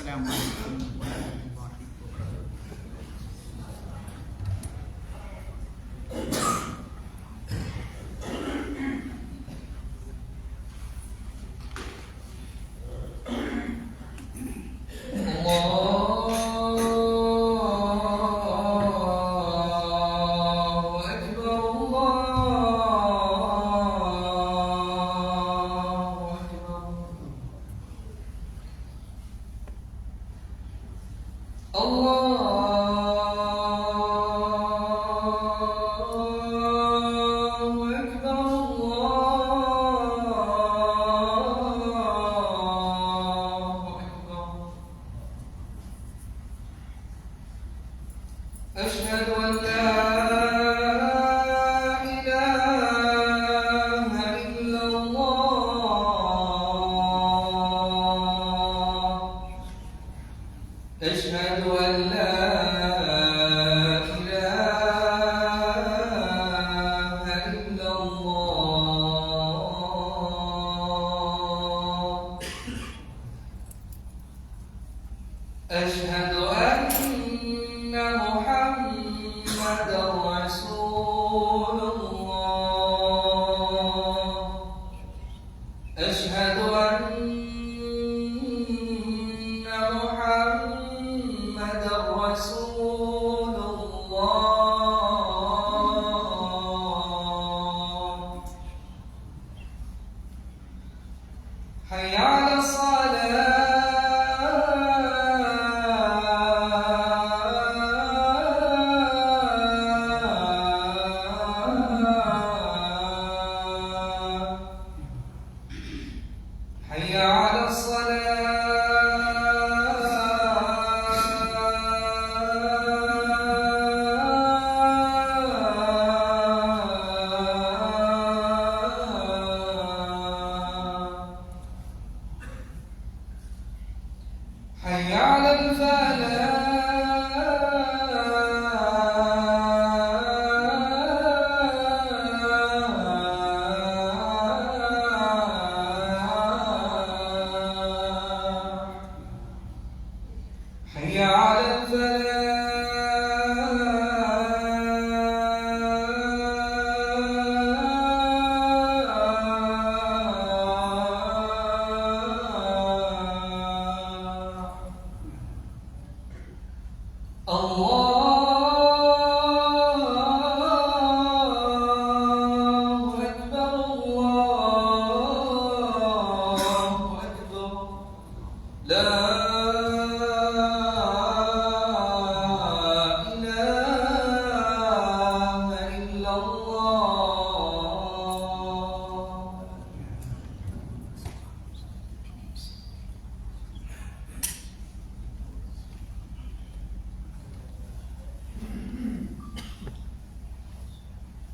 അസ്സലാമു അലൈക്കും വറഹ്മത്തുള്ളാഹി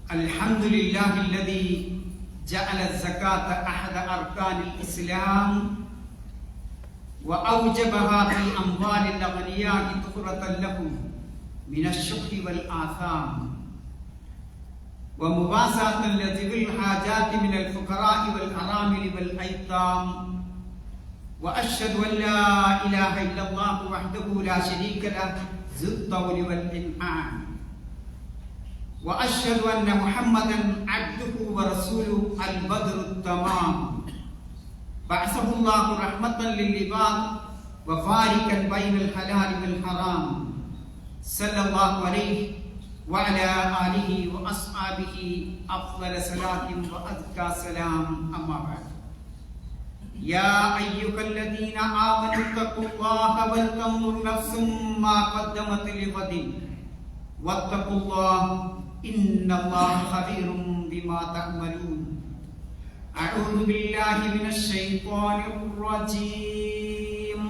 الحمد لله الذي جعل الزكاة أحد أركان الإسلام وأوجبها في أموال الأغنياء طهرة لهم من الشح والآثام ومواساة لذوي الحاجات من الفقراء والأرامل والأيتام وأشهد أن لا إله إلا الله وحده لا شريك له ذو الطول والإنعام وأشهد أن محمدًا عبده ورسوله البدر التمام بعثه الله رحمة للعباد وفارقًا بين الحلال والحرام صلى الله عليه وعلى آله وأصحابه أفضل صلاة وأزكى سلام أما بعد يا أيها الذين آمنوا اتقوا الله ولتنظر نفس ما قدمت لغد واتقوا الله إن الله خبير بما تعملون أعوذ بالله من الشيطان الرجيم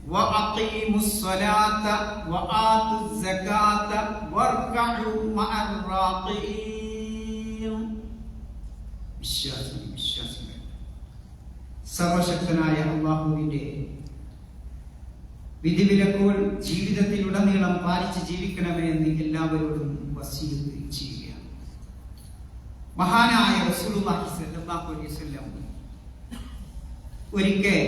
وأقيموا الصلاة وآتوا الزكاة واركعوا مع الراكعين സർവശക്തനായ അല്ലാഹുവിന്റെ വിധിവിലക്കുകൾ ജീവിതത്തിലുടനീളം പാലിച്ച് ജീവിക്കണമേ എന്ന് എല്ലാവരോടും വസിയത്ത് ചെയ്യുകയാണ്. മഹാനായ റസൂലുള്ളാഹി സ്വല്ലല്ലാഹു അലൈഹി വസല്ലം ഒരിക്കൽ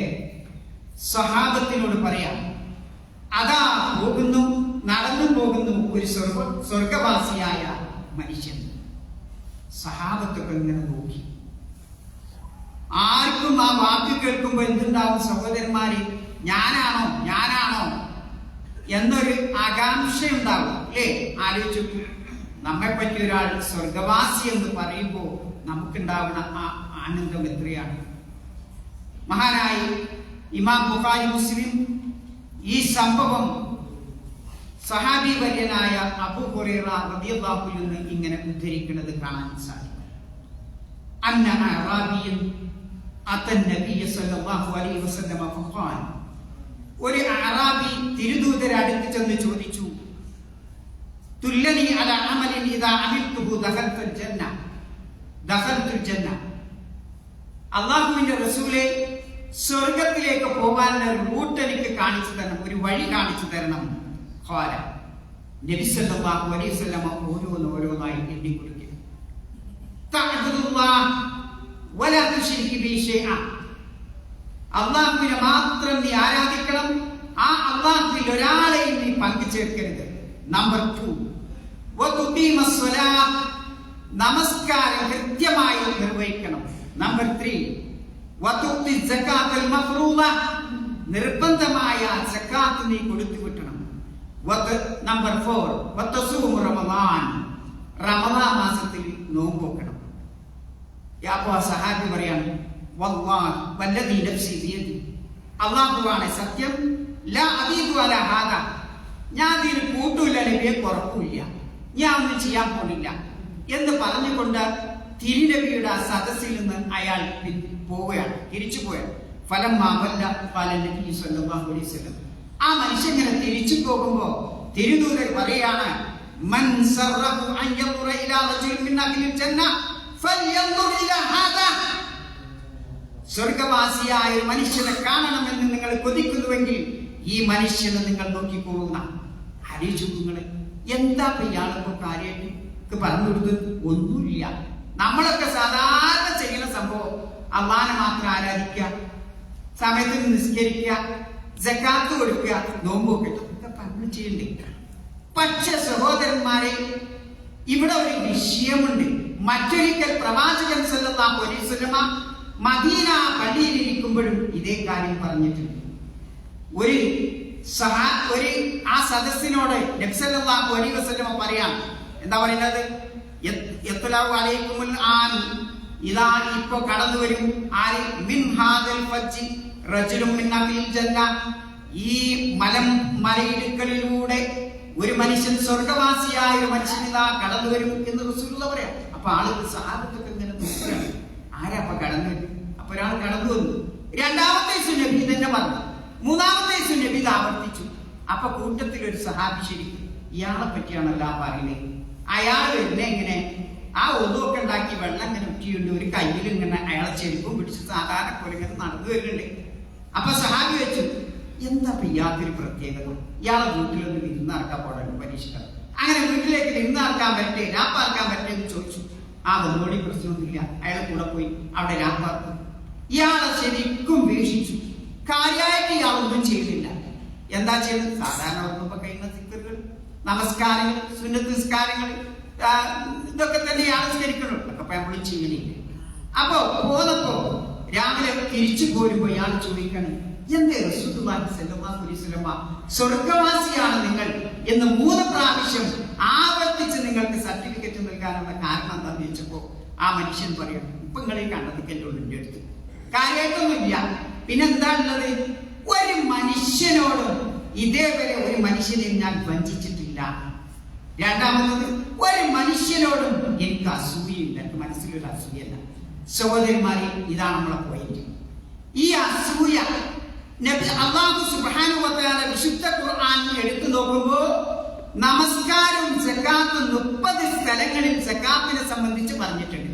സ്വഹാബത്തിനോട് പറയാം, അതാ പോകുന്നു, നടന്നു പോകുന്നു ഒരു സ്വർഗവാസിയായ മനുഷ്യൻ. സ്വഹാബത്തൊക്കെ ഇങ്ങനെ നോക്കി. ആർക്കും ആ വാക്ക് കേൾക്കുമ്പോൾ എന്തുണ്ടാവും സഹോദരന്മാരെ? ഞാനാണോ എന്നൊരു ആകാംക്ഷ ഉണ്ടാവും അല്ലേ? ആലോചിച്ചു, നമ്മെ പറ്റി ഒരാൾ സ്വർഗവാസി എന്ന് പറയുമ്പോൾ നമുക്കുണ്ടാവുന്ന ആ ആനന്ദം എത്രയാണ്. മഹാനായി ഇമാം ബുഖാരി മുസ്ലിം ഈ സംഭവം സഹാബി വര്യനായ അബൂ ഹുറൈറ റളിയല്ലാഹു അൻഹു നിന്ന് ഇങ്ങനെ ഉദ്ധരിക്കുന്നത് കാണാൻ സാധിക്കും. അന്ന അഅറാബിയൻ അത്തൻ നബിയ സല്ലല്ലാഹു അലൈഹി വസല്ലമ ഫഖാൽ, ഒരു അഅറാബി തിരുദൂതരെ അടുത്ത് ചെന്ന് ചോദിച്ചു, തുല്ലനി അലാ അമലിൻ ഇദാ അമിൽതുഹു ദഖൽതുൽ ജന്ന. അല്ലാഹുവിന്റെ റസൂലേ, സ്വർഗത്തിലേക്ക് പോകാനുള്ള റൂട്ട് എനിക്ക് കാണിച്ചു തരണം, ഒരു വഴി കാണിച്ചു തരണം. ഖാല, നബി സല്ലല്ലാഹു അലൈഹി വസല്ലമ ഓരോന്നായി എണ്ണിക്കൊടുക്കും. തഅബ്ദുല്ലാഹ് വലാ തുശ്രിക് ബിഹി ശൈഅ, അല്ലാഹുവിനെ മാത്രം നീ ആരാധിക്കണം, ആ അല്ലാഹുവിൽ ഒരാളെയും നീ പങ്കു ചേർക്കരുത്. നമ്പർ 2, വതുഖീമസ് സ്വലാത്ത്, നമസ്കാരം കൃത്യമായി നിർവഹിക്കണം. നമ്പർ 3, വതുഖി സകാത്തുൽ മഫ്റൂദ, നിർബന്ധമായ സകാത്ത് നീ കൊടുത്തു വിട്ടണം. നമ്പർ 4, വതസൂമു റമദാൻ, റമദാൻ മാസത്തിൽ നോമ്പ് നോക്കണം. അപ്പോൾ സഹാബി പറയാണ്, വല്ലാഹി വല്ലദീ നഫ്സി ബിയദി, അല്ലാഹുവാണ് സത്യം, ലാ അദീദു അലാ ഹാദാ, ഞാൻ ഇതിന് കൂട്ടൂല നബിയെ, കുറക്കൂല, ഞാൻ ഒന്നും ചെയ്യാൻ പോണില്ല എന്ന് പറഞ്ഞുകൊണ്ട് തിരുനബിയുടെ ആ സദസ്സിൽ നിന്ന് അയാൾ പോവുകയാണ്, തിരിച്ചു പോയാണ്. ഫലമ്മാ വല്ല ഖാല നബി സല്ലല്ലാഹു അലൈഹി വസല്ലം, ആ മനുഷ്യൻ ഇങ്ങനെ തിരിച്ചു പോകുമ്പോ തിരുദൂതൻ പറയാണ്, മൻ സറഹു അൻ യൻദുറ ഇലാ റജുലിൻ മിൻ അഹ്ലിൽ ജന്ന ഫൽയൻദുർ ഇലാ ഹാദാ, സ്വർഗവാസിയായ ഒരു മനുഷ്യനെ കാണണമെന്ന് നിങ്ങൾ കൊതിക്കുന്നുവെങ്കിൽ ഈ മനുഷ്യനെ നിങ്ങൾ നോക്കിക്കൊള്ളുക. ആലോചിച്ചു നിങ്ങള്, എന്താ ഇയാളിപ്പോ കാര്യമായിട്ട് പറഞ്ഞു കൊടുത്തത്? ഒന്നുമില്ല. നമ്മളൊക്കെ സാധാരണ ചെയ്യുന്ന സംഭവം അള്ളാനെ മാത്രം ആരാധിക്കുക, സമയത്തിന് നിസ്കരിക്കുക, സകാത്ത് കൊടുക്കുക, നോമ്പൊക്കെ, ഇതൊക്കെ പറഞ്ഞു ചെയ്യണ്ടേ. പക്ഷെ സഹോദരന്മാരെ, ഇവിടെ ഒരു വിഷയമുണ്ട്. മറ്റൊരിക്കൽ പ്രവാചകൻ സല്ലല്ലാഹു അലൈഹി വസല്ലമ മദീന പള്ളിയിൽ ഇരിക്കുമ്പോഴും ഇതേ കാര്യം പറഞ്ഞിട്ടുണ്ട്. ഒരു ആ സദസ്സിനോട് നബി സല്ലല്ലാഹു അലൈഹി വസല്ലമ പറയാം, എന്താ പറയുന്നത്? യത്ലഉ അലൈക്കുമുൽ ആൻ, ഇതാ ഇപ്പോ കടന്നു വരും, ആര്? മിൻ ഹാദൽ ഫജ്ജി റജുലുൻ മിൻ അഹ്ലിൽ ജന്ന, ഈ മലയിടുക്കളിലൂടെ ഒരു മനുഷ്യൻ, സ്വർഗവാസിയായ ഒരു മനുഷ്യൻ ഇതാ കടന്നു വരും എന്ന് റസൂലുള്ളാഹി പറയാം. അപ്പൊ ആളുകൾ സഹാബത്തൊക്കെ ഇങ്ങനെ നോക്കുകയാണ്, ആരാ അപ്പൊ കടന്നു വരും? അപ്പൊ ഒരാൾ കടന്നു വന്നു. രണ്ടാമത്തെ നബി തന്നെ പറഞ്ഞു. മൂന്നാമത്തെ നബി ഇത് ആവർത്തിച്ചു. അപ്പൊ കൂട്ടത്തിൽ ഒരു സഹാബി, ശരിക്കും ഇയാളെ പറ്റിയാണല്ലോ പറയുന്നത്. അയാൾ വരുന്ന എങ്ങനെ? ആ ഒതുവൊക്കെ ഉണ്ടാക്കി വെള്ളം ഇങ്ങനെ ഉറ്റിയുണ്ട്, ഒരു കയ്യിൽ ഇങ്ങനെ അയാളെ ചെരുപ്പും പിടിച്ച് സാധാരണ പോലെ ഇങ്ങനെ നടന്നു വരുന്നുണ്ട്. അപ്പൊ സഹാബി വെച്ചു, എന്താ ഇയാൾക്കൊരു പ്രത്യേകത? ഇയാളെ വീട്ടിലൊന്ന് വിരുന്നാർക്കാൻ പോകണം, പരീക്ഷിക്കണം. അങ്ങനെ വീട്ടിലേക്ക് വിരുന്നാർക്കാൻ പറ്റേ, രാപ്പാർക്കാൻ പറ്റേ എന്ന് ചോദിച്ചു. ആ വന്നോടി പ്രശ്നമൊന്നുമില്ല, അയാളെ കൂടെ പോയി അവിടെ രാപ്പാർക്കും. ഇയാളെ ശരിക്കും വീക്ഷിച്ചു. കാര്യമായിട്ട് ഇയാളൊന്നും ചെയ്തില്ല. എന്താ ചെയ്യുന്നത്? സാധാരണ ഓർക്കുമ്പോ കഴിയുന്ന സിക്കറുകൾ, നമസ്കാരങ്ങൾ, സുന്നത്ത് നിസ്കാരങ്ങൾ, ഇതൊക്കെ തന്നെ ഇയാൾ സ്കരിക്കണം. അപ്പൊ നമ്മളും ചെയ്യണില്ല. അപ്പൊ പോന്നപ്പോ രാവിലെ തിരിച്ചു പോരുമ്പോ ഇയാൾ ചോദിക്കണം, എന്തേ റസൂലുള്ളാഹി സ്വല്ലല്ലാഹു അലൈഹി വസല്ലമ സ്വർഗവാസിയാണ് നിങ്ങൾ എന്ന് 3 പ്രാവശ്യം ആവർത്തിച്ച് നിങ്ങൾക്ക് സർട്ടിഫിക്കറ്റ് നൽകാനുള്ള കാരണം എന്താന്ന് ചോദിച്ചപ്പോ ആ മനുഷ്യൻ പറയും, ഇപ്പൊ നിങ്ങളെ കണ്ടതൊക്കെ എൻ്റെ ഉള്ളിൻ്റെ അടുത്ത് കാര്യമായിട്ടൊന്നുമില്ല. പിന്നെന്താ ഉള്ളത്? ഒരു മനുഷ്യനോടും ഇതേവരെ ഒരു മനുഷ്യനെ ഞാൻ വഞ്ചിച്ചിട്ടില്ല. രണ്ടാമത്തത്, ഒരു മനുഷ്യനോടും എനിക്ക് അസൂയയില്ല, എനിക്ക് മനസ്സിലൊരു അസൂയല്ല. സഹോദരന്മാരെ, ഇതാണ് നമ്മളെ പോയിന്റ്. ഈ അസൂയ അല്ലാഹു സുബ്ഹാനഹു വ തആല വിശുദ്ധ ഖുർആനിൽ എടുത്തു നോക്കുമ്പോൾ നമസ്കാരവും സകാത്തും 30 സ്ഥലങ്ങളിൽ സകാത്തിനെ സംബന്ധിച്ച് പറഞ്ഞിട്ടുണ്ട്.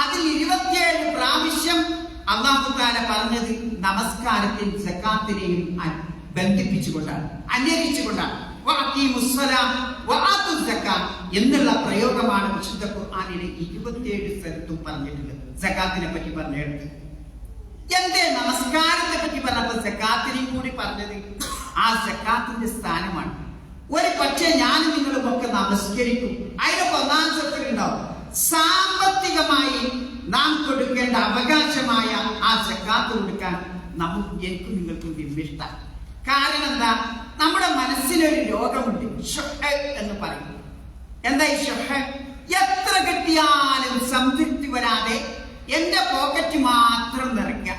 അതിൽ 27 പ്രാവശ്യം അല്ലാഹു തആല പറഞ്ഞത് നമസ്കാരത്തിൽ സകാത്തിനെയും ബന്ധിപ്പിച്ചുകൊണ്ടാണ്, അന്വയിച്ചുകൊണ്ടാണ്. എന്നുള്ള പ്രയോഗമാണ് വിശുദ്ധ ഖുർആനിലെ 27 സ്ഥലത്തും പറഞ്ഞിട്ടുള്ളത്. സകാത്തിനെ പറ്റി പറഞ്ഞെടുത്ത് എന്തേ നമസ്കാരത്തെ പറ്റി പറഞ്ഞപ്പോൾ സക്കാത്തിനെയും കൂടി പറഞ്ഞത് ആ സക്കാത്തിന്റെ സ്ഥാനമാണ്. ഒരു പക്ഷേ ഞാനും നിങ്ങളും ഒക്കെ നമസ്കരിക്കും, അതിനൊക്കെ ഒന്നാം സഫലുണ്ടാവും. സാമ്പത്തികമായി നാം കൊടുക്കേണ്ട അവകാശമായ ആ സക്കാത്ത് കൊടുക്കാൻ എനിക്കും നിങ്ങൾക്കും വിമ്മിഷ്ടം. കാരണം എന്താ, നമ്മുടെ മനസ്സിനൊരു രോഗമുണ്ട്, ഷുഹ് എന്ന് പറയും. എന്താ ഈ ഷുഹ്? എത്ര കിട്ടിയാലും സംതൃപ്തി വരാതെ എന്റെ പോക്കറ്റ് മാത്രം നിറയ്ക്കുക.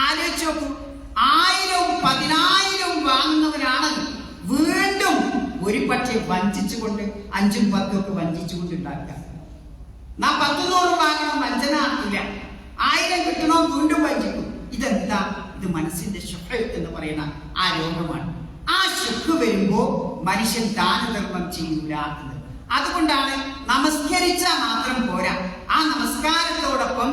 ആലോചിച്ച് നോക്കൂ, 1000 10,000 വാങ്ങുന്നവരാണ് വീണ്ടും ഒരു പക്ഷേ വഞ്ചിച്ചുകൊണ്ട് 5ഉം 10ഉം ഒക്കെ വഞ്ചിച്ചുകൊണ്ട് ഉണ്ടാക്കുക. നാം 10-100 വാങ്ങണം, വഞ്ചന ആക്കില്ല. 1000 കിട്ടണോ വീണ്ടും വഞ്ചിക്കും. ഇതെന്താ? ഇത് മനസ്സിന്റെ ഷുഹ് എന്ന് പറയുന്ന ആ രോഗമാണ്. ആ ഷുഹ് വരുമ്പോ മനുഷ്യൻ ദാനധർമ്മം ചെയ്യൂല എന്ന്. അതുകൊണ്ടാണ് നമസ്കരിച്ചാൽ മാത്രം പോരാ, ആ നമസ്കാരത്തോടൊപ്പം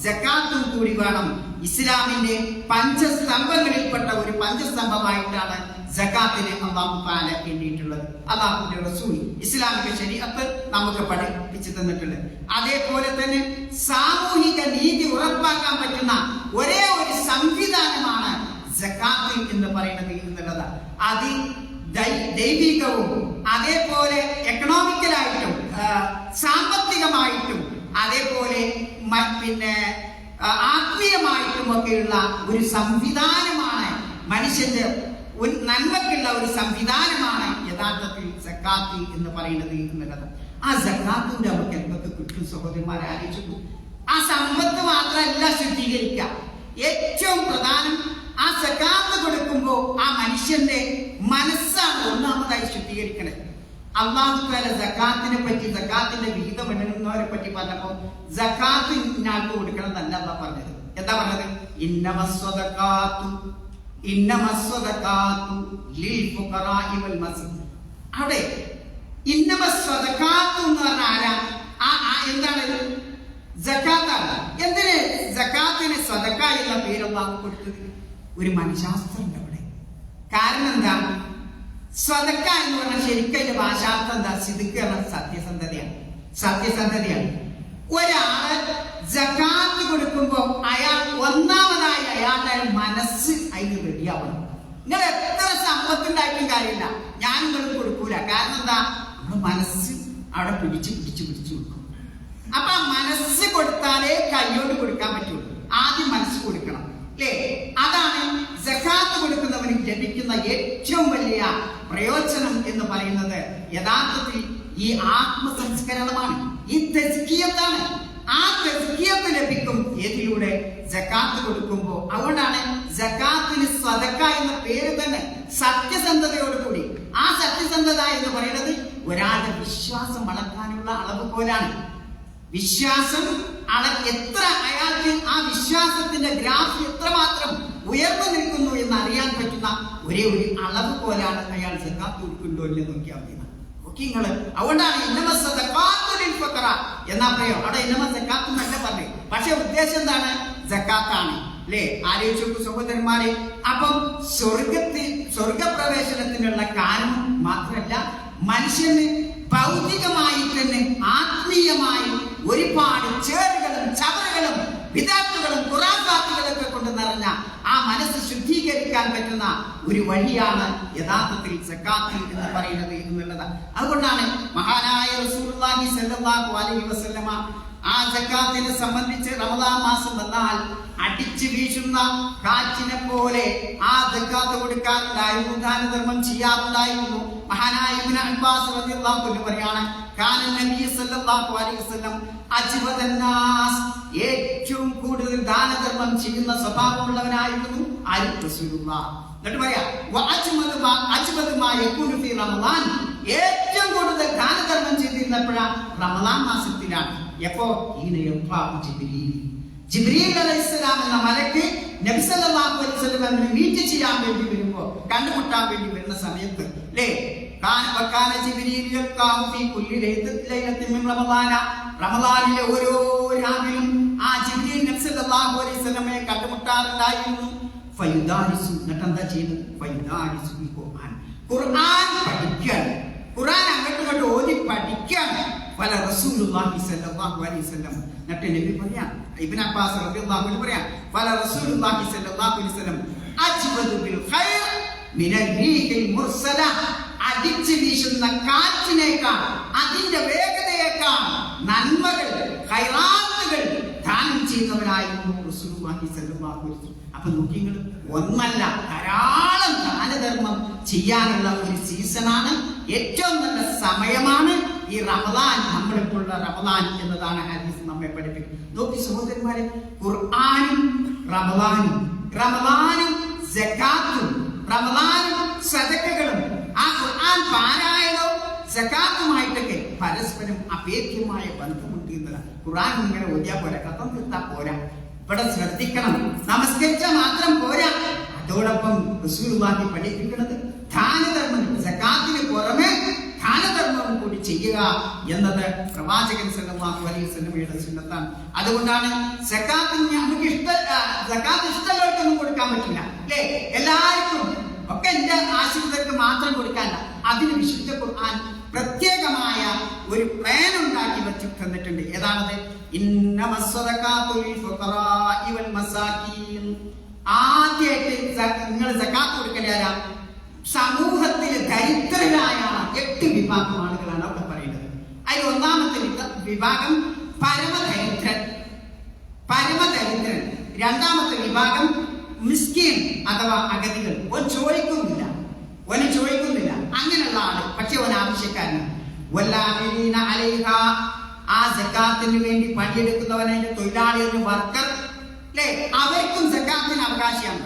സക്കാത്തും കൂടി വേണം. ഇസ്ലാമിന്റെ പഞ്ചസ്തംഭങ്ങളിൽപ്പെട്ട ഒരു പഞ്ചസ്തംഭമായിട്ടാണ് സക്കാത്തിനെ അല്ലാഹു തആല എണ്ണിയിട്ടുള്ളത്. അല്ലാഹുവിന്റെ റസൂൽ ഇസ്ലാമിക ശരീഅത്ത് നമുക്ക് പഠിപ്പിച്ചു തന്നിട്ടുണ്ട്. അതേപോലെ തന്നെ സാമൂഹിക നീതി ഉറപ്പാക്കാൻ പറ്റുന്ന ഒരേ ഒരു സംവിധാനമാണ് സക്കാത്ത് എന്ന് പറയുന്നത് എന്നുള്ളത്. അത് ദൈവികവും അതേപോലെ എക്കണോമിക്കലായിട്ടും സാമ്പത്തികമായിട്ടും അതേപോലെ പിന്നെ ആത്മീയമായിട്ടും ഒക്കെയുള്ള ഒരു സംവിധാനമാണ്. മനുഷ്യന്റെ നന്മക്കുള്ള ഒരു സംവിധാനമാണ് യഥാർത്ഥത്തിൽ സക്കാത്ത് എന്ന് പറയുന്നത് എന്നുള്ളത്. ആ സക്കാത്തിന്റെ നമുക്ക് എന്തൊക്കെ കിട്ടും സഹോദരന്മാരെ ആലോചിച്ചു. ആ സമ്പത്ത് മാത്രമല്ല ശുദ്ധീകരിക്കുക, ഏറ്റവും പ്രധാനം ആ സക്കാത്ത് കൊടുക്കുമ്പോൾ ആ മനുഷ്യന്റെ മനസ്സാണ് ഒന്നാമതായി ശുദ്ധീകരിക്കണത്. അല്ലാഹു തആല സക്കാത്തിനെ പറ്റി, സക്കാത്തിന്റെ വിഹിതം എണ്ണുന്നവരെ പറ്റി പറഞ്ഞപ്പോ സക്കാത്ത് ഇന്നാൾക്ക് കൊടുക്കണം എന്നല്ല അല്ലാഹു പറഞ്ഞത്. എന്താ പറഞ്ഞത്? ഇന്നമസ്സദഖാത്തു ലിൽ ഫുഖറാഇ വൽ മസാകിൻ. അവിടെ ഇന്നമസ്സദഖാത്തു എന്ന് പറഞ്ഞ ആരാ? എന്താണ്? സക്കാത്താണ്. എന്തിന് സക്കാത്തിന് സദഖ എന്ന പേര് അല്ലാഹു കൊടുത്തത്? ഒരു മനഃശാസ്ത്രമുണ്ട് അവിടെ. കാരണം എന്താ? സദഖ എന്ന് പറഞ്ഞാൽ ശരിക്കും അതിന്റെ ഭാഷാർത്ഥം എന്താ? സിദ്ഖ് എന്ന സത്യസന്ധതയാണ്. ഒരാള് സക്കാത്ത് കൊടുക്കുമ്പോ അയാൾ ഒന്നാമതായി അയാളുടെ മനസ്സ് അതിന് റെഡിയാവണം. നിങ്ങൾ എത്ര സമ്പത്തുണ്ടായിട്ടും കാര്യമില്ല, ഞാൻ നിങ്ങൾ കൊടുക്കൂല. കാരണം എന്താ? നമ്മുടെ മനസ്സ് അവിടെ പിടിച്ചു കൊടുക്കും. അപ്പൊ ആ മനസ്സ് കൊടുത്താലേ കൈയോട് കൊടുക്കാൻ പറ്റുള്ളൂ. ആദ്യം മനസ്സ് കൊടുക്കണം, അല്ലേ? അതാണ് സക്കാത്ത് കൊടുക്കുന്നവന് ലഭിക്കുന്ന ഏറ്റവും വലിയ പ്രയോജനം എന്ന് പറയുന്നത്. യഥാർത്ഥത്തിൽ ഈ ആത്മസംസ്കരണമാണ്, ഈ തസ്കിയത്താണ്. ആ തസ്കിയത്ത് ലഭിക്കും ഏതിലൂടെ? സക്കാത്ത് കൊടുക്കുമ്പോൾ. അതുകൊണ്ടാണ് സക്കാത്തിന് സദഖ എന്ന പേര് തന്നെ, സത്യസന്ധതയോടുകൂടി. ആ സത്യസന്ധത എന്ന് പറയുന്നത് ഒരാളുടെ വിശ്വാസം അളക്കാനുള്ള അളവ് പോലാണ്. വിശ്വാസം എത്ര അയാൾക്ക് ആ വിശ്വാസത്തിന്റെ ഗ്രാഫ് എത്രമാത്രം ഉയർന്നു നിൽക്കുന്നു എന്ന് അറിയാൻ പറ്റുന്ന ഒരേ ഒരു അളവ് പോലാണ് അയാൾ സക്കാത്ത് കൊടുക്കുന്നുണ്ടോ എന്ന് നോക്കിയാൽ മതി. നോക്കിങ്ങള്. അതുകൊണ്ടാണ് എന്നാ പറയോ അവിടെ സക്കാത്ത് എന്നല്ല പറഞ്ഞു. പക്ഷെ ഉദ്ദേശം എന്താണ്? സക്കാത്താണ്, അല്ലേ? ആലോചിച്ചു സഹോദരന്മാരെ. അപ്പം സ്വർഗപ്രവേശനത്തിനുള്ള കാരണം മാത്രമല്ല, മനുഷ്യന് ഭൗതികമായി തന്നെ ആത്മീയമായി ഒരുപാട് ചേറുകളും ചവറുകളും വിദാത്തുകളും ഖുറാഫാത്തുകളൊക്കെ കൊണ്ട് നിറഞ്ഞ ആ മനസ്സ് ശുദ്ധീകരിക്കാൻ പറ്റുന്ന ഒരു വഴിയാണ് യഥാർത്ഥത്തിൽ സക്കാത്ത് എന്ന് പറയുന്നത് എന്നുള്ളത്. അതുകൊണ്ടാണ് മഹാനായ റസൂലുള്ളാഹി സ്വല്ലല്ലാഹു അലൈഹി വസല്ലമ ആ സക്കാത്തിനെ സംബന്ധിച്ച് റമദാൻ മാസം വന്നാൽ അടിച്ചു വീശുന്ന കാറ്റിനെ പോലെ ആ സക്കാത്ത് കൊടുക്കാറുണ്ടായിരുന്നു, ദാനധർമ്മം ചെയ്യാറുണ്ടായിരുന്നു. മഹാനായ ഇബ്നു അബ്ബാസ് റളിയല്ലാഹു അൻഹു പറയാണ്, കാന നബി സല്ലല്ലാഹു അലൈഹി വസല്ലം അജ്വദൻ നാസ്, ഏറ്റവും കൂടുതൽ ദാനധർമ്മം ചെയ്യുന്ന സ്വഭാവമുള്ളവനായിരുന്നു റസൂലുള്ളാഹി. എന്നിട്ട് പറയാ അജ്വദു മാ യകൂനു ഫീ റമദാൻ, ഏറ്റവും കൂടുതൽ ദാനധർമ്മം ചെയ്തിരുന്നപ്പോഴാണ് റമദാൻ മാസത്തിലാണ്. എപ്പോ? ജിബ്രീൽ അലൈഹിസ്സലാം എന്ന മലക്ക് നബി സല്ലല്ലാഹു അലൈഹി വസല്ലം മീറ്റ് ചെയ്യാൻ വേണ്ടി വരുമ്പോ, കണ്ടുമുട്ടാൻ വേണ്ടി വരുന്ന സമയത്ത്, അല്ലേ? റമദാനിലെ ഓരോ രാവിലും ആ ജിബ്രീൽ നബി സല്ലല്ലാഹു അലൈഹി വസല്ലമയെ കണ്ടുമുട്ടാറുണ്ടായിരുന്നു. എന്നിട്ട് എന്താ ചെയ്യുന്നത്? ഖുർആൻ പഠിക്കുകയാണ്. ഖുർആൻ അങ്ങോട്ടും ഇങ്ങോട്ട് ഓതി പഠിക്കുകയാണ്. ഫല റസൂലുള്ളാഹി സ്വല്ലല്ലാഹു അലൈഹി വസല്ലം. എന്നിട്ട് നബി പറയാം, ഇബ്നു അബ്ബാസ് റളിയല്ലാഹു അൻഹു പറയാം, ഫല റസൂലുള്ളാഹി സ്വല്ലല്ലാഹു അലൈഹി വസല്ലം അജ്വദു ബിൽ ഖൈർ മിനൽ റീഹിൽ മുർസല. അടിച്ചു വീശുന്ന കാറ്റിനേക്കാൾ, അതിന്റെ വേഗതയേക്കാൾ നന്മകൾ, ഖൈറാത്തുകൾ ദാനം ചെയ്യുന്നവരായിരുന്നു റസൂലുള്ളാഹി സ്വല്ലല്ലാഹു അലൈഹി വസല്ലം. അപ്പൊ നോക്കിങ്ങൾ, ഒന്നല്ല ധാരാളം ദാനധർമ്മം ചെയ്യാനുള്ള ഒരു സീസണാണ്, ഏറ്റവും നല്ല സമയമാണ് ഈ റമദാൻ. നമ്മളിപ്പോഴുള്ള റമദാൻ എന്നതാണ് ഹദീസ് നമ്മെ പഠിപ്പിക്കുന്നത്. നോക്കി സഹോദരന്മാരെ, ഖുർആനും റമദാനും സകാത്തും, റമദാനും സദഖകളും, ആ ഖുർആൻ പാരായണവും സകാത്തുമായിട്ടൊക്കെ പരസ്പരം അഭേദ്യമായ ബന്ധമുണ്ട് എന്നതാണ്. ഖുർആൻ ഇങ്ങനെ ഓതിയാ പോരാ, കഥം തീർത്താ പോരാ, ഇവിടെ ശ്രദ്ധിക്കണം. നമസ്കരിച്ചാൽ മാത്രം പോരാ, അതോടൊപ്പം റസൂലുള്ളാഹി പഠിപ്പിക്കുന്നത് ദാനധർമ്മം, സകാത്തിന് പുറമെ ദാനധർമ്മം കൂടി ചെയ്യുക എന്നത് പ്രവാചകൻ സല്ലല്ലാഹു അലൈഹി വസല്ലമയുടെ സുന്നത്താണ്. അതുകൊണ്ടാണ് സകാത്ത് നമുക്ക് സകാത്ത് ഇഷ്ടമുള്ളവർക്കൊന്നും കൊടുക്കാൻ പറ്റില്ല, അല്ലേ? എല്ലാവർക്കും ഒക്കെ എന്റെ ആശ്രിതർക്ക് മാത്രം കൊടുക്കാനില്ല. അതിന് വിശുദ്ധ ഖുർആൻ പ്രത്യേകമായ ഒരു പ്ലാൻ ഉണ്ടാക്കി വെച്ച് തന്നിട്ടുണ്ട്. ഏതാണത്? ആദ്യമായിട്ട് നിങ്ങൾ സകാത്ത് കൊടുക്കലാരാ? സമൂഹത്തിലെ ദരിദ്രരായ 8 വിഭാഗം ആളുകളാണ് അവിടെ പറയുന്നത്. അതിൽ ഒന്നാമത്തെ വിഭാഗം പരമദരിദ്രൻ. രണ്ടാമത്തെ വിഭാഗം മിസ്കീൻ അഥവാ അഗതികൾ. ഓൻ ചോദിക്കുന്നില്ല, അങ്ങനെയുള്ള ആള്, പക്ഷെ ഓൻ ആവശ്യക്കാരനാണ്. ആ സകാത്തിന് വേണ്ടി പണിയെടുക്കുന്നവൻ, അതിന്റെ തൊഴിലാളി, വർക്കർ, അല്ലെ? അവർക്കും സകാത്തിന് അവകാശമാണ്.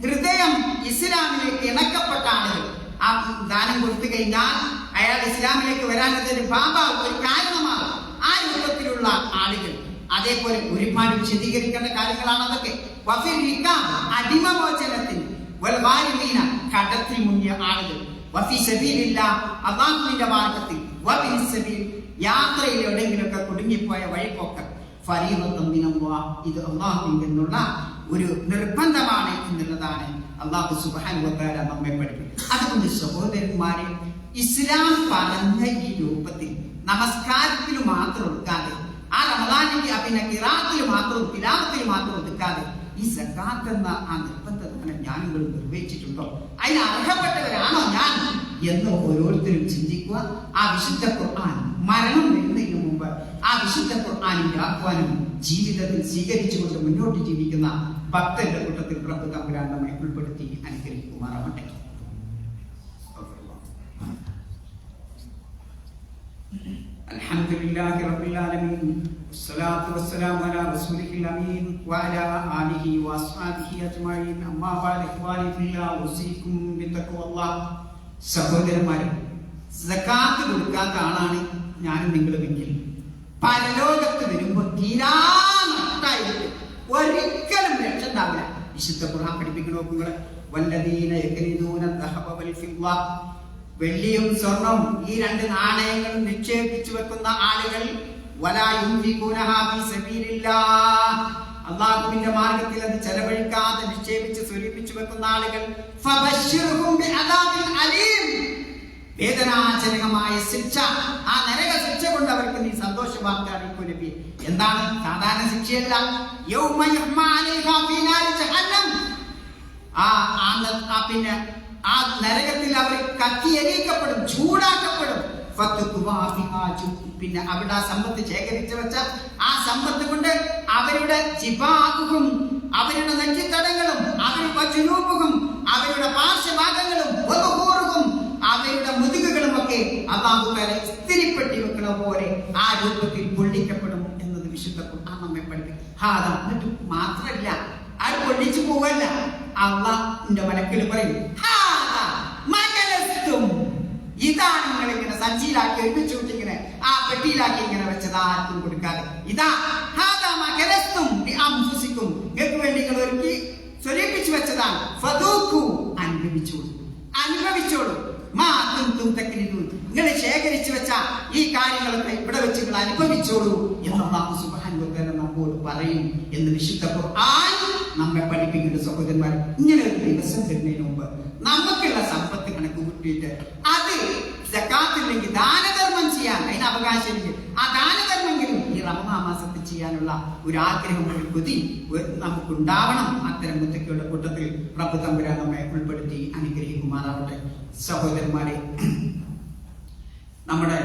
ഹൃദയം ഇസ്ലാമിലേക്ക് ഇണക്കപ്പെട്ട ആളുകൾ ആ ദാനം കൊടുത്തു കഴിഞ്ഞാൽ അയാൾ ഇസ്ലാമിലേക്ക് വരാൻ അതൊരു ഒരു കാരണമാകും. ആ രൂപത്തിലുള്ള ആളുകൾ. അതേപോലെ ഒരുപാട് വിശദീകരിക്കേണ്ട കാര്യങ്ങളാണ് അതൊക്കെ. അടിമമോചനത്തിന്, കടത്തിൽ മുങ്ങിയ ആളുകൾ, അള്ളാഹുവിന്റെ മാർഗത്തിൽ, യാത്രയിൽ എവിടെയെങ്കിലുമൊക്കെ കുടുങ്ങിപ്പോയ വഴിപോക്കർ. ഇത് അള്ളാഹുവിൽ നിന്നുള്ള ഒരു നിർബന്ധമാണ് എന്നുള്ളതാണ് അള്ളാഹു സുബ്ഹാനഹു വ തആല നമ്മെ പഠിപ്പിക്കുന്നത്. അതുകൊണ്ട് സഹോദരന്മാരെ, ഇസ്ലാം പറഞ്ഞ ഈ രൂപത്തിൽ നമസ്കാരത്തിൽ മാത്രം ഒതുക്കാതെ, ആ റമദാനിന്റെ പിന്നെ ഖിറാഅത്തിൽ മാത്രം, തിലാവത്തിൽ മാത്രം ഒതുക്കാതെ, ഈ സകാത്ത് എന്ന ആ നിർബന്ധത്തിന് ഞാൻ നിർവഹിച്ചിട്ടുണ്ടോ, അതിന് അർഹപ്പെട്ടവരാണോ ഞാൻ എന്ന് ഓരോരുത്തരും ചിന്തിക്കുക. ആ വിശുദ്ധ ഖുർആൻ മരണം വരുന്നതിന് മുമ്പ് ആ വിശുദ്ധ ഖുർആനിന്റെ ആഹ്വാനം ജീവിതത്തിൽ സ്വീകരിച്ചുകൊണ്ട് മുന്നോട്ട് ജീവിക്കുന്ന ഭക്തരുടെ കൂട്ടത്തിൽ പ്രഭു തമ്പുരാൻ നമ്മെ ഉൾപ്പെടുത്തി അനുഗ്രഹിക്കുമാറാവട്ടെ. അൽഹംദുലില്ലാഹി റബ്ബിൽ ആലമീൻ, വസ്സലാത്തു വസ്സലാമു അലാ റസൂലിഹിൽ അമീൻ വഅലാ ആലിഹി വഅസ്ഹാബിഹി അജ്മഈൻ. അമ്മാ ബഅദ്, ഇഖ്വാനി ഫില്ലാഹ്, ഉസീകും ബിത്തഖ്വല്ലാഹ്. സഹോദരന്മാരെ, സകാത്ത് കൊടുക്കാത്ത ആളാണ് ഞാനും നിങ്ങളുമെങ്കിൽ പരലോകത്ത് വരുമ്പോൾ തീരാ നഷ്ടായിരിക്കും, ഒരിക്കലും രക്ഷ ഉണ്ടാവില്ല. വിശുദ്ധ ഖുർആൻ പഠിപ്പിക്കണോ നിങ്ങൾ? വല്ലദീന യക്നിദൂന ദഹബ വൽ ഫിദ്ദ, വെള്ളിയും സ്വർണവും ഈ 2 നാണയങ്ങളും നിക്ഷേപിച്ചു വെക്കുന്ന ആളുകൾ, വലാ യുൻഫിഖൂനഹാ ഫീ സബീലില്ലാഹ്, അല്ലാഹുവിന്റെ മാർഗ്ഗത്തിൽ അത് ചെലവഴിക്കാതെ നിക്ഷേപിച്ച് സ്വരൂപിച്ചു വെക്കുന്ന ആളുകൾ, ഫബശ്ശിർഹും ബിഅദാബിൻ അലീം, വേദനാജനകമായ ശിക്ഷ, ആ നരക ശിക്ഷ കൊണ്ട് അവർക്ക് നീ സന്തോഷ വാർത്ത അറിയിക്കൂ നബി. എന്താണ്? സാധാരണ ശിക്ഷയല്ല. യൗമ യുഹ്മാ അലൈഹാ ഫീ നാരി ജഹന്നം, പിന്നെ ആ നരകത്തിൽ അവർ കത്തിയെരിക്കപ്പെടും, ചൂടാക്കപ്പെടും. പിന്നെ അവിടെ ആ സമ്പത്ത് ശേഖരിച്ചു വെച്ച ആ സമ്പത്ത് കൊണ്ട് അവരുടെ ജിബാഹും, അവരുടെ നെറ്റിത്തടങ്ങളും, അവരുടെ ജുനൂബും, അവരുടെ പാർശ്വഭാഗങ്ങളും, അവരുടെ മുതുകുകളും ഒക്കെ അല്ലാഹു തആല ഇസ്തിരിപ്പെട്ടി വെക്കണ പോലെ ആ രൂപത്തിൽ പൊള്ളിക്കപ്പെടും എന്നത് വിശുദ്ധ ഖുർആൻ നമ്മെ പഠിപ്പിക്കും. എന്നിട്ട് മാത്രല്ല, അത് പൊള്ളിച്ചു പോവല്ല, അള്ളാഹുവിന്റെ മലക്കുകൾ പറയും, ഇതാണ് നിങ്ങൾ ഇങ്ങനെ സഞ്ചിയിലാക്കി ഒരുമിച്ച് ഇങ്ങനെ ആ പെട്ടിയിലാക്കി ഇങ്ങനെ വെച്ചത്, ആർക്കും കൊടുക്കാതെ. ഇതാ നിങ്ങൾക്ക് വേണ്ടി നിങ്ങൾ ഒരുക്കി സ്വരൂപിച്ചു വെച്ചതാണ്. അനുഭവിച്ചോളൂ. നിങ്ങൾ ശേഖരിച്ചു വെച്ച ഈ കാര്യങ്ങളൊക്കെ ഇവിടെ വെച്ച് നിങ്ങൾ അനുഭവിച്ചോളൂ എന്ന് അല്ലാഹു സുബ്ഹാനഹു വ തആല നമ്മോട് പറയും എന്ന് വിശുദ്ധ ഖുർആൻ നമ്മെ പഠിപ്പിക്കുന്ന സഹോദരന്മാർ. ഇങ്ങനെ ഒരു ദിവസം വരുന്നതിന് മുമ്പ് നമുക്കുള്ള സമ്പത്ത് കണക്ക് കൂട്ടിയിട്ട് അത് സകാത്തില്ലെങ്കിൽ ദാനധർമ്മം ചെയ്യാൻ അതിന് അവകാശമില്ല. ആ ദാനധർമ്മെങ്കിലും ഈ റമദാൻ മാസത്തിൽ ചെയ്യാനുള്ള ഒരു ആഗ്രഹം, ഒരു കൊതി നമുക്കുണ്ടാവണം. അത്തരം മുത്തക്കയുടെ കൂട്ടത്തിൽ പ്രഭു തമ്പുരാൻ നമ്മെ ഉൾപ്പെടുത്തി അനുഗ്രഹിക്കുമാറാവട്ടെ. സഹോദരന്മാരെ, നമ്മുടെ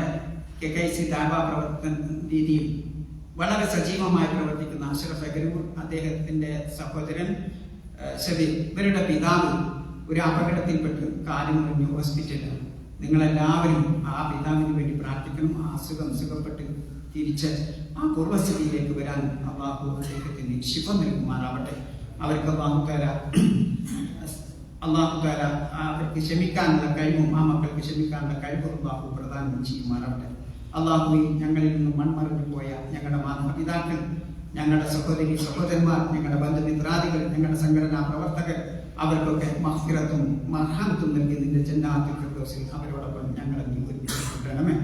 KKC ദാവാ പ്രവർത്തന രീതിയിൽ വളരെ സജീവമായി പ്രവർത്തിക്കുന്ന അഷ്റഫ് അഗരൂർ, അദ്ദേഹത്തിന്റെ സഹോദരൻ ഷബീർ, ഇവരുടെ പിതാവ് ഒരു അപകടത്തിൽപ്പെട്ട് കാലം മുറിഞ്ഞു ഹോസ്പിറ്റലിലാണ്. നിങ്ങളെല്ലാവരും ആ പിതാവിന് വേണ്ടി പ്രാർത്ഥിക്കണം. ആ അസുഖം സുഖപ്പെട്ട് തിരിച്ച് ആ പൂർവ്വസ്ഥിതിയിലേക്ക് വരാൻ അള്ളാഹു അദ്ദേഹത്തിന് ശിഫ നൽകുമാറാവട്ടെ. അവർക്ക് അള്ളാഹു താല അവർക്ക് ക്ഷമിക്കാനുള്ള കഴിവും ആ മക്കൾക്ക് ക്ഷമിക്കാനുള്ള കഴിവും അള്ളാഹു പ്രദാനം ചെയ്യുമാറാവട്ടെ. അള്ളാഹു ഞങ്ങളിൽ നിന്നും മൺമറഞ്ഞു പോയ ഞങ്ങളുടെ മാതാപിതാക്കൾ, ഞങ്ങളുടെ സഹോദരി സഹോദരന്മാർ, ഞങ്ങളുടെ ബന്ധുമിത്രാദികൾ, ഞങ്ങളുടെ സംഘടനാ പ്രവർത്തകർ, അവർക്കൊക്കെ മഗ്ഫിറത്തും മർഹമത്തും നൽകി നിന്റെ ജന്നാത്തുൽ ഫിർദൗസിൽ അവരോടൊപ്പം ഞങ്ങളെ ഒരുമിപ്പിക്കണമേ.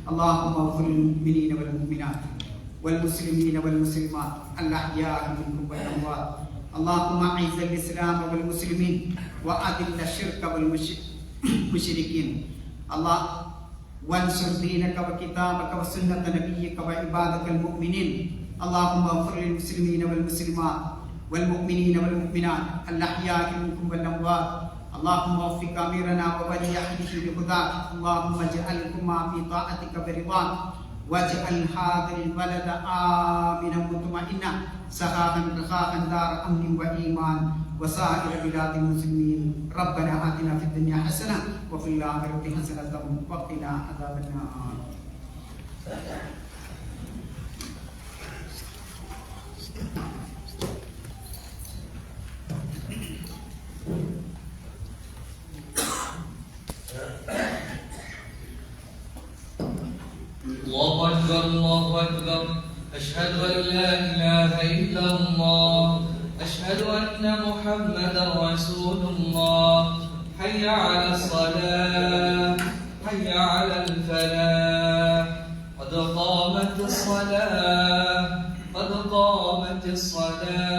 അല്ലാഹുമ്മ ഗ്ഫിർ ലിൽ മുഅ്മിനീന വൽ മുഅ്മിനാത്ത് വൽ മുസ്ലിമീന വൽ മുസ്ലിമാത്ത് അൽ അഹ്യാഇ മിൻഹും വൽ അംവാത്ത്. اللهم اعز الاسلام والمسلمين واذل الشرك والمشركين. الله وانصر دينك وكتابك وسنة نبيك وعبادك المؤمنين. اللهم اغفر للمسلمين والمسلمات والمؤمنين والمؤمنات الأحياء منكم والأموات. اللهم وفق أميرنا وولي عهده بهداك. اللهم اجعلهما في طاعتك برضاك، واجعل هذا البلد آمنا مطمئنا سخاء رخاء دار أمن وإيمان وسائر بلاد المسلمين. ربنا آتنا في الدنيا حسنة وفي الآخرة حسنة وقنا عذاب النار. الله أكبر الله أكبر. أشهد أن لا إله إلا الله. أشهد أن محمدا رسول الله. حي على الصلاة حي على الفلاح. قد قامت الصلاة قد قامت الصلاة.